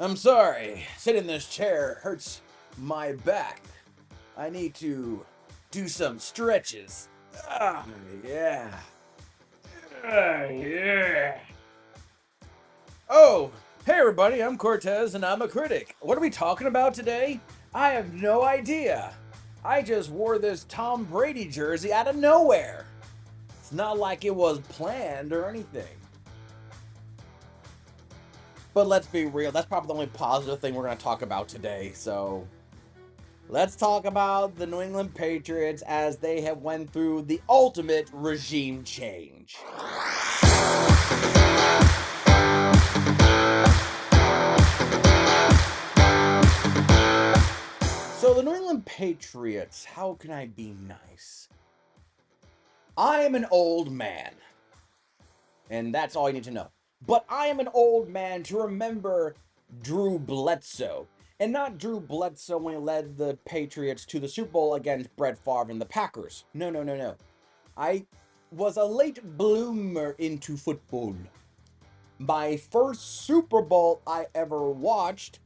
I'm sorry. Sitting in this chair hurts my back. I need to do some stretches. Ah, yeah. Yeah. Oh, hey everybody, I'm Cortez and I'm a critic. What are we talking about today? I have no idea. I just wore this Tom Brady jersey out of nowhere. It's not like it was planned or anything. But let's be real, that's probably the only positive thing we're going to talk about today. So let's talk about the New England Patriots as they have went through the ultimate regime change. So the New England Patriots, how can I be nice? I am an old man, and that's all you need to know. But I am an old man to remember Drew Bledsoe. And not Drew Bledsoe when he led the Patriots to the Super Bowl against Brett Favre and the Packers. No, no, no, no. I was a late bloomer into football. My first Super Bowl I ever watched,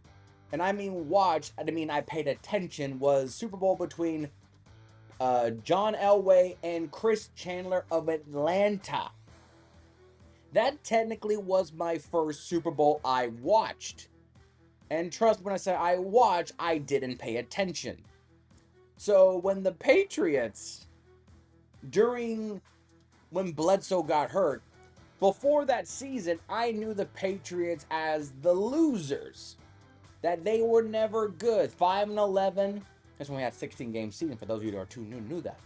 and I mean watched, I mean I paid attention, was Super Bowl between John Elway and Chris Chandler of Atlanta. That technically was my first Super Bowl I watched. And trust me when I say I watched, I didn't pay attention. So when the Patriots, when Bledsoe got hurt, before that season, I knew the Patriots as the losers. That they were never good. 5-11. That's when we had 16-game season. For those of you that are too new, knew that.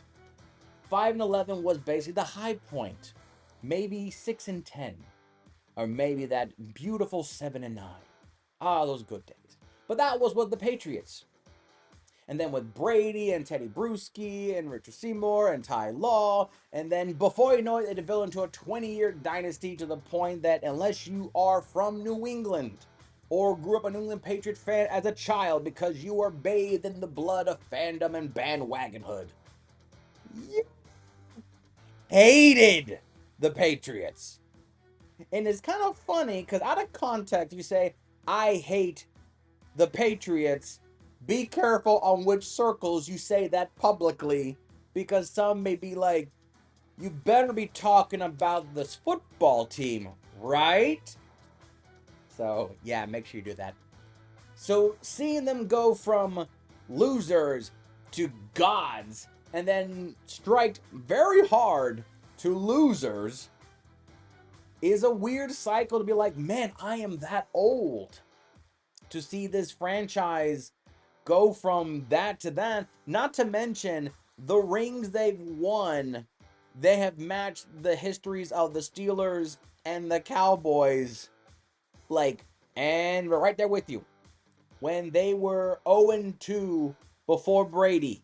5-11 was basically the high point. Maybe 6-10. Or maybe that beautiful 7-9. Ah, those good days. But that was with the Patriots. And then with Brady and Teddy Bruschi and Richard Seymour and Ty Law. And then before you know it, it developed into a 20-year dynasty to the point that unless you are from New England or grew up a New England Patriot fan as a child because you were bathed in the blood of fandom and bandwagonhood, you hated the Patriots. And it's kind of funny because out of context, you say, I hate the Patriots. Be careful on which circles you say that publicly because some may be like, you better be talking about this football team, right? So, yeah, make sure you do that. So, seeing them go from losers to gods and then strike very hard to losers is a weird cycle to be like, man, I am that old. To see this franchise go from that to that, not to mention the rings they've won, they have matched the histories of the Steelers and the Cowboys. Like, and we're right there with you. When they were 0-2 before Brady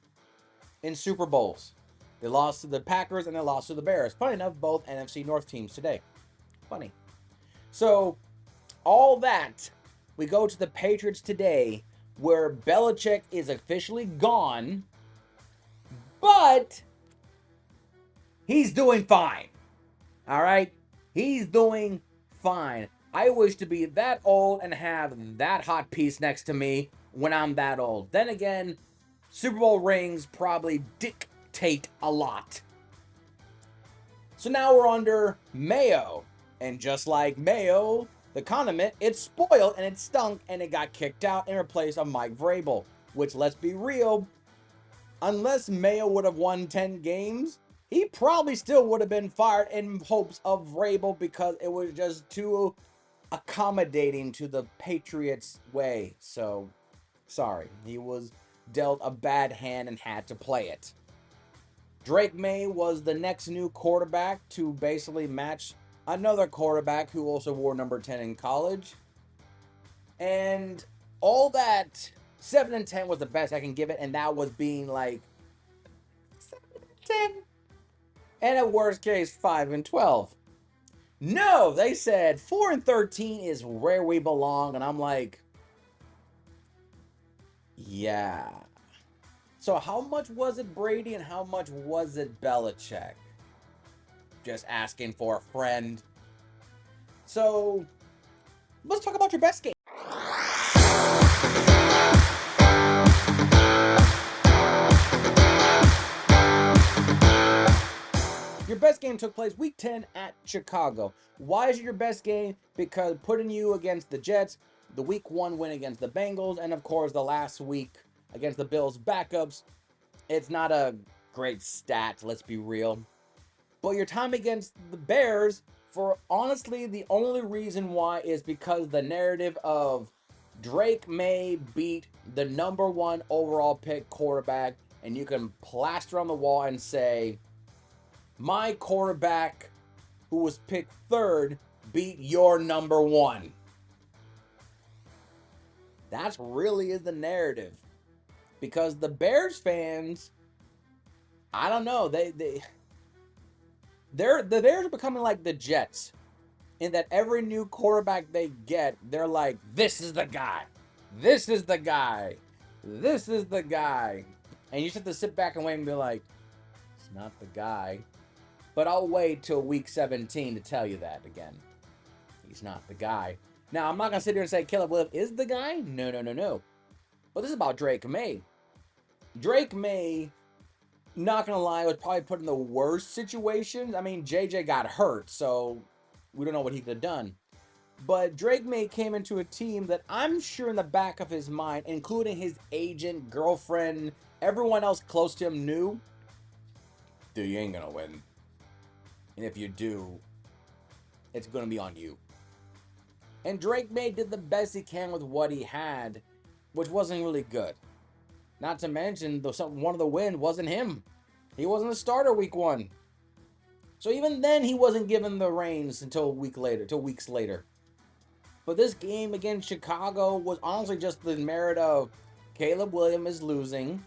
in Super Bowls, they lost to the Packers and they lost to the Bears. Funny enough, both NFC North teams today. Funny. So, all that, we go to the Patriots today, where Belichick is officially gone, but he's doing fine. All right? He's doing fine. I wish to be that old and have that hot piece next to me when I'm that old. Then again, Super Bowl rings probably dictate a lot. So now we're under Mayo. And just like Mayo, the condiment, it spoiled and it stunk and it got kicked out in place of Mike Vrabel. Which, let's be real, unless Mayo would have won 10 games, he probably still would have been fired in hopes of Vrabel because it was just too accommodating to the Patriots' way. So, sorry, he was dealt a bad hand and had to play it. Drake May was the next new quarterback to basically match another quarterback who also wore number 10 in college. And all that, 7-10 was the best I can give it, and that was being like 7-10. And at worst case, 5-12. No, they said 4-13 is where we belong, and I'm like, yeah. So how much was it Brady and how much was it Belichick? Just asking for a friend. So let's talk about your best game. Your best game took place week 10 at Chicago. Why is it your best game? Because putting you against the Jets, the week 1 win against the Bengals, and of course the last week against the Bills backups, it's not a great stat, let's be real. But your time against the Bears, for honestly, the only reason why is because the narrative of Drake May beat the number 1 overall pick quarterback, and you can plaster on the wall and say, my quarterback who was picked 3rd beat your number 1. That really is the narrative. Because the Bears fans, I don't know, the Bears are becoming like the Jets, in that every new quarterback they get, they're like, this is the guy, this is the guy, this is the guy, and you just have to sit back and wait and be like, it's not the guy. But I'll wait till week 17 to tell you that again. He's not the guy. Now, I'm not going to sit here and say Caleb Williams is the guy. No. But this is about Drake May. Drake May, not going to lie, was probably put in the worst situations. I mean, JJ got hurt, so we don't know what he could have done. But Drake May came into a team that I'm sure in the back of his mind, including his agent, girlfriend, everyone else close to him knew, dude, you ain't going to win. And if you do, it's going to be on you. And Drake May did the best he can with what he had, which wasn't really good. Not to mention, one of the wins wasn't him. He wasn't the starter week 1. So even then, he wasn't given the reins until weeks later. But this game against Chicago was honestly just the merit of Caleb Williams is losing.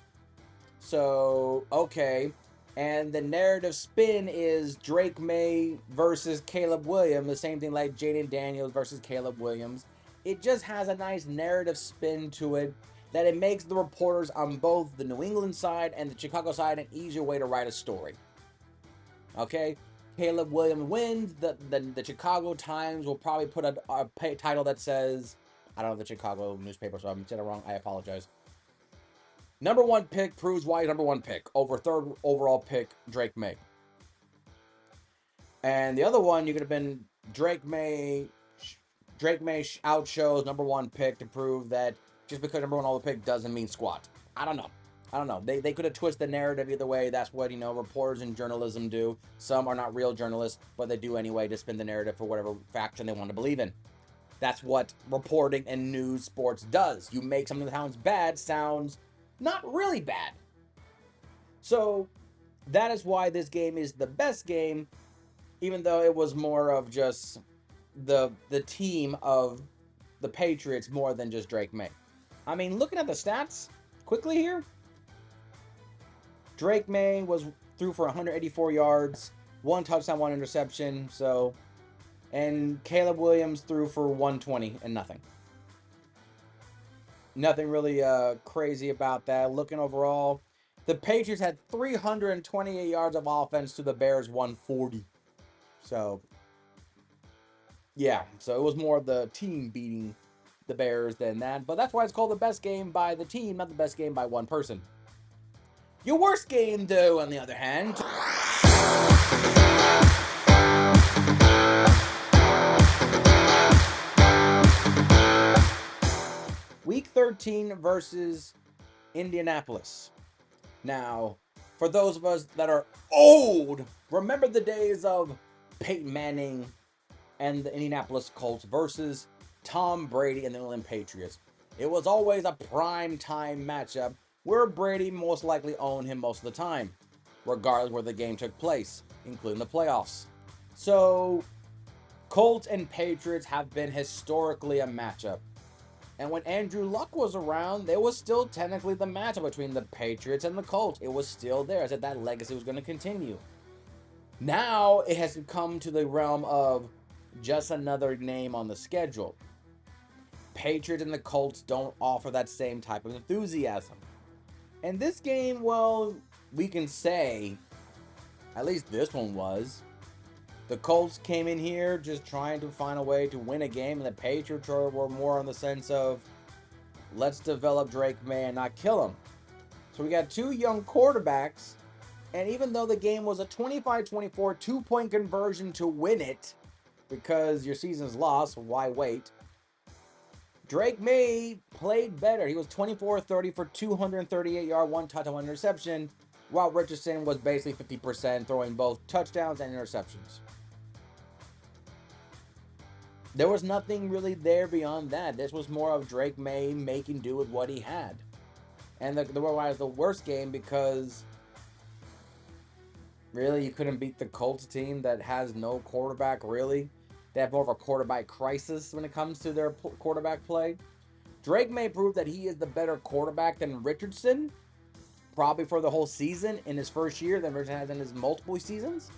So, okay. And the narrative spin is Drake May versus Caleb Williams, the same thing like Jaden Daniels versus Caleb Williams. It just has a nice narrative spin to it that it makes the reporters on both the New England side and the Chicago side an easier way to write a story. Okay? Caleb Williams wins. The Chicago Times will probably put a title that says, I don't know the Chicago newspaper, so I'm saying it wrong. I apologize. Number 1 pick proves why he's number 1 pick over 3rd overall pick Drake May. And the other one, you could have been Drake May outshows number 1 pick to prove that just because number 1 overall pick doesn't mean squat. I don't know. They could have twisted the narrative either way. That's what, reporters and journalism do. Some are not real journalists, but they do anyway to spin the narrative for whatever faction they want to believe in. That's what reporting and news sports does. You make something that sounds bad sounds not really bad. So that is why this game is the best game, even though it was more of just the team of the Patriots more than just Drake May. I mean, looking at the stats quickly here, Drake May threw for 184 yards, 1 touchdown, 1 interception. And Caleb Williams threw for 120 and nothing. Nothing really crazy about that. Looking overall, the Patriots had 328 yards of offense to the Bears 140. So, yeah. So it was more of the team beating the Bears than that. But that's why it's called the best game by the team, not the best game by one person. Your worst game, though, on the other hand... Week 13 versus Indianapolis. Now, for those of us that are old, remember the days of Peyton Manning and the Indianapolis Colts versus Tom Brady and the New England Patriots. It was always a prime time matchup where Brady most likely owned him most of the time, regardless where the game took place, including the playoffs. So, Colts and Patriots have been historically a matchup. And when Andrew Luck was around, there was still technically the matchup between the Patriots and the Colts. It was still there. I said that legacy was going to continue. Now it has come to the realm of just another name on the schedule. Patriots and the Colts don't offer that same type of enthusiasm. And this game, well, we can say, at least this one was, the Colts came in here just trying to find a way to win a game, and the Patriots were more on the sense of, let's develop Drake May and not kill him. So we got 2 young quarterbacks, And even though the game was a 25-24 two-point conversion to win it, because your season's lost, why wait? Drake May played better. He was 24-30 for 238 yards, 1 touchdown, 1 interception, while Richardson was basically 50%, throwing both touchdowns and interceptions. There was nothing really there beyond that. This was more of Drake May making do with what he had. And the was the worst game because really you couldn't beat the Colts team that has no quarterback, really. They have more of a quarterback crisis when it comes to their quarterback play. Drake May proved that he is the better quarterback than Richardson, probably for the whole season in his first year than Richardson has in his multiple seasons.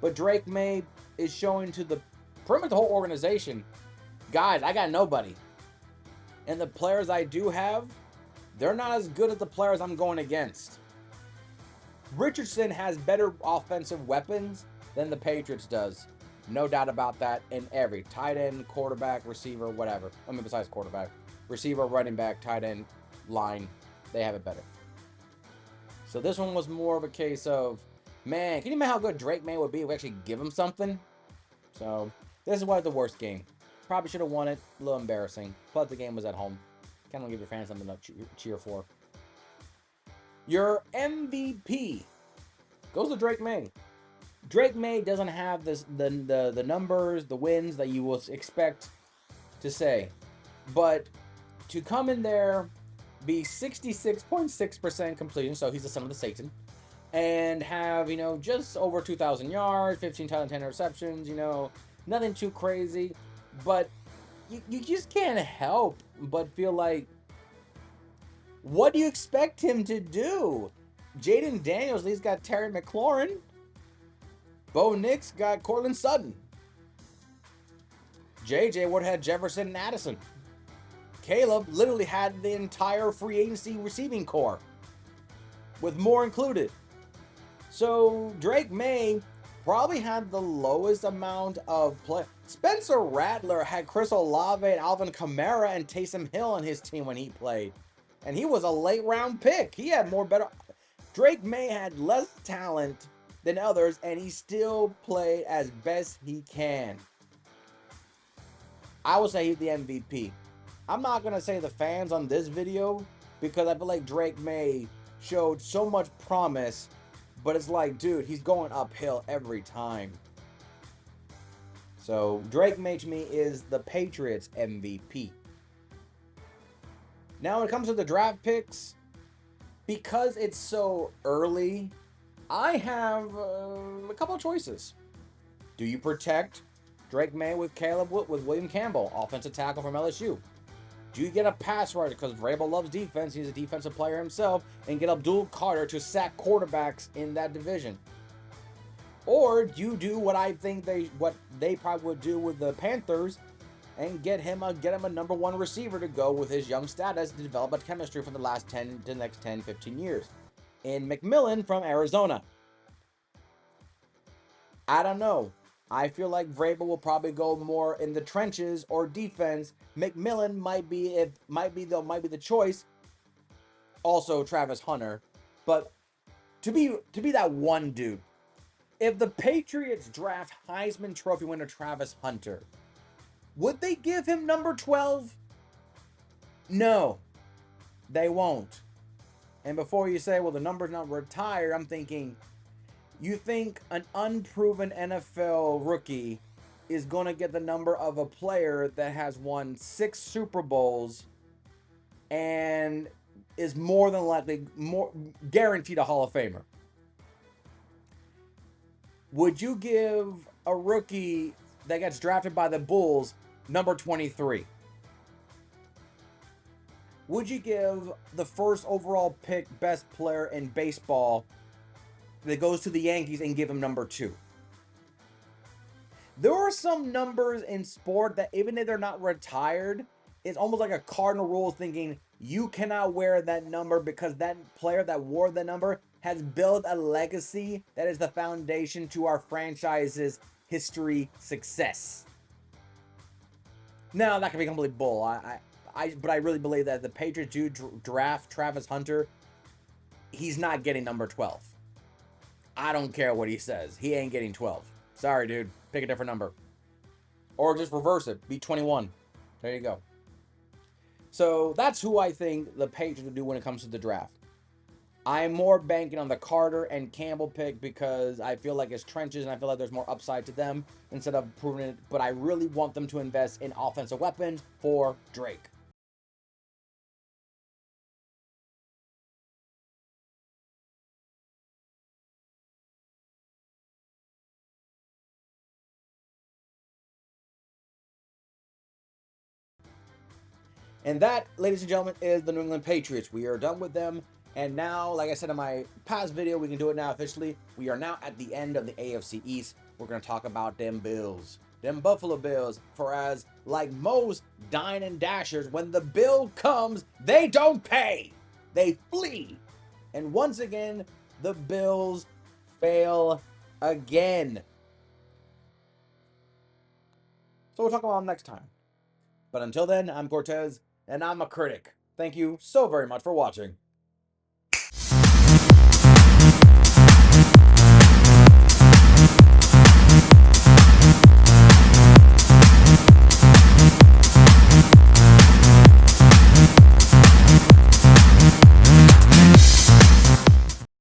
But Drake May is showing to the pretty much the whole organization, guys, I got nobody. And the players I do have, they're not as good as the players I'm going against. Richardson has better offensive weapons than the Patriots does. No doubt about that in every tight end, quarterback, receiver, whatever. I mean, besides quarterback. Receiver, running back, tight end, line. They have it better. So this one was more of a case of, man, can you imagine how good Drake May would be if we actually give him something? So this was the worst game. Probably should have won it. A little embarrassing. Plus the game was at home. Kind of give your fans something to cheer for. Your MVP goes to Drake May. Drake May doesn't have the numbers, the wins that you will expect to say. But to come in there, be 66.6% completion, so he's the son of the Satan, and have, just over 2,000 yards, 15 touchdowns, 10 interceptions, nothing too crazy. But you just can't help but feel like, what do you expect him to do? Jaden Daniels at least got Terry McLaurin. Bo Nix got Cortland Sutton. JJ would have had Jefferson and Addison. Caleb literally had the entire free agency receiving corps, with more included. So Drake May probably had the lowest amount of play. Spencer Rattler had Chris Olave and Alvin Kamara and Taysom Hill on his team when he played. And he was a late round pick. He had more better. Drake May had less talent than others, and he still played as best he can. I would say he's the MVP. I'm not going to say the fans on this video, because I feel like Drake May showed so much promise, but it's like, dude, he's going uphill every time. So Drake May to me is the Patriots MVP. Now when it comes to the draft picks, because it's so early, I have a couple of choices. Do you protect Drake May with William Campbell, offensive tackle from LSU? Do you get a pass rusher because Vrabel loves defense, he's a defensive player himself, and get Abdul Carter to sack quarterbacks in that division? Or do you do what I think what they probably would do with the Panthers and get him a number one receiver to go with his young status to develop a chemistry for the next 10, 15 years? In McMillan from Arizona. I don't know. I feel like Vrabel will probably go more in the trenches or defense. McMillan might be the choice. Also Travis Hunter, but to be that one dude. If the Patriots draft Heisman Trophy winner Travis Hunter, would they give him number 12? No, they won't. And before you say, well, the number's not retired, I'm thinking, you think an unproven NFL rookie is going to get the number of a player that has won 6 Super Bowls and is more than likely guaranteed a Hall of Famer? Would you give a rookie that gets drafted by the Bulls number 23? Would you give the first overall pick best player in baseball that goes to the Yankees and give him number 2? There are some numbers in sport that even if they're not retired, it's almost like a cardinal rule, thinking you cannot wear that number because that player that wore the number has built a legacy that is the foundation to our franchise's history success. Now, that can be complete bull. But I really believe that if the Patriots do draft Travis Hunter, he's not getting number 12. I don't care what he says. He ain't getting 12. Sorry, dude. Pick a different number. Or just reverse it. Be 21. There you go. So that's who I think the Patriots will do when it comes to the draft. I'm more banking on the Carter and Campbell pick because I feel like it's trenches and I feel like there's more upside to them instead of proving it. But I really want them to invest in offensive weapons for Drake. And that, ladies and gentlemen, is the New England Patriots. We are done with them. And now, like I said in my past video, we can do it now officially. We are now at the end of the AFC East. We're going to talk about them Bills. Them Buffalo Bills. For as, like most dine and dashers, when the bill comes, they don't pay. They flee. And once again, the Bills fail again. So we'll talk about them next time. But until then, I'm Cortez, and I'm a critic. Thank you so very much for watching.